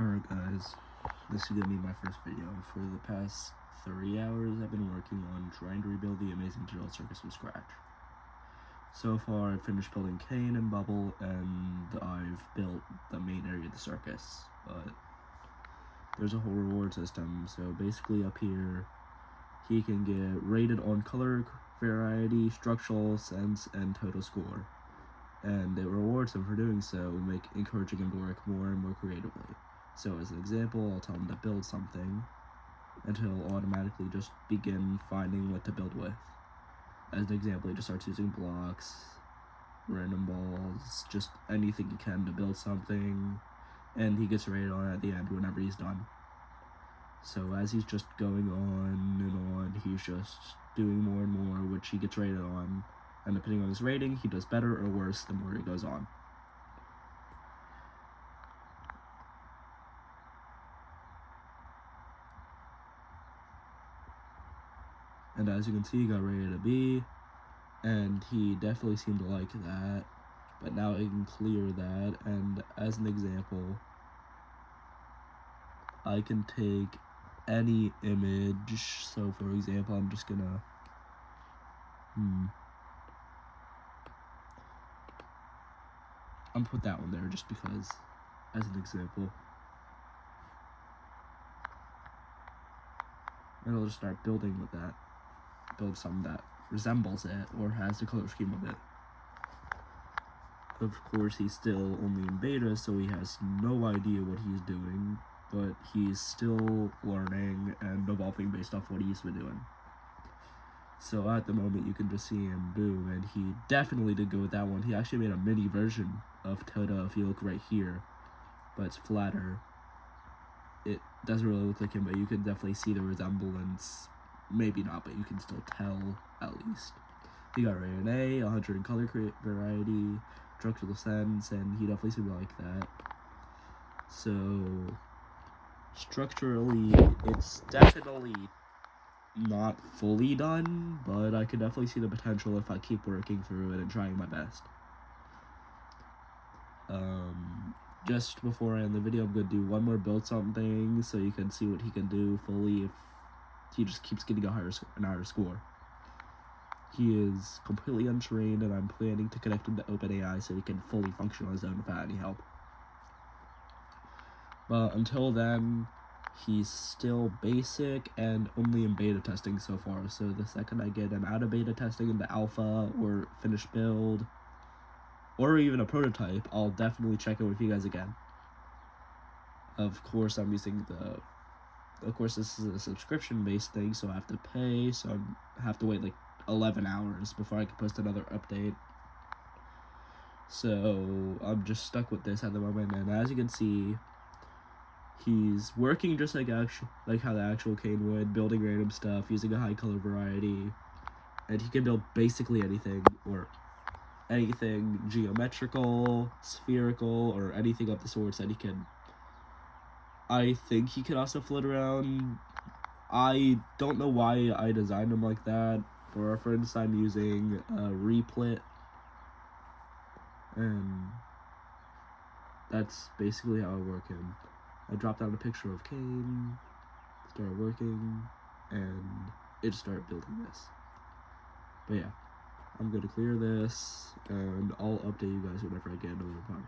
Alright guys, this is gonna be my first video. For the past 30 hours I've been working on trying to rebuild the amazing drill circus from scratch. So far I've finished building Caine and Bubble, and I've built the main area of the circus, but there's a whole reward system. So basically up here he can get rated on color, variety, structural sense, and total score, and it rewards him for doing so, encouraging him to work more and more creatively. So as an example, I'll tell him to build something, and he'll automatically just begin finding what to build with. As an example, he just starts using blocks, random balls, just anything he can to build something, and he gets rated on it at the end whenever he's done. So as he's just going on and on, he's just doing more and more, which he gets rated on, and depending on his rating, he does better or worse the more he goes on. And as you can see, he got rated a B, and he definitely seemed to like that, but now I can clear that. And as an example, I can take any image. So for example, I'm just gonna I'm gonna put that one there just because, as an example, and I'll just start building with that. Build something that resembles it or has the color scheme of it. Of course, he's still only in beta, so he has no idea what he's doing, but he's still learning and evolving based off what he's been doing. So at the moment, you can just see him boom, and he definitely did go with that one. He actually made a mini version of Toda, if you look right here, but it's flatter. It doesn't really look like him, but you can definitely see the resemblance. Maybe not, but you can still tell, at least. He got rated A, 100 in color variety, structural sense, and he definitely seemed to like that. So, structurally, it's definitely not fully done, but I can definitely see the potential if I keep working through it and trying my best. Just before I end the video, I'm going to do one more build something so you can see what he can do fully if he just keeps getting a higher score. He is completely untrained, and I'm planning to connect him to OpenAI so he can fully function on his own without any help. But until then, he's still basic and only in beta testing so far. So the second I get him out of beta testing into alpha or finished build, or even a prototype, I'll definitely check in with you guys again. Of course, I'm using of course, this is a subscription-based thing, so I have to pay, so I have to wait like 11 hours before I can post another update. So I'm just stuck with this at the moment, and as you can see, he's working just like how the actual Caine would, building random stuff, using a high color variety, and he can build basically anything, or anything geometrical, spherical, or anything of the sorts that he can. I think he can also float around. I don't know why I designed him like that. For reference, I'm using a replit, and that's basically how I work him. I dropped down a picture of Caine, started working, and it started building this. But yeah, I'm going to clear this, and I'll update you guys whenever I get another part.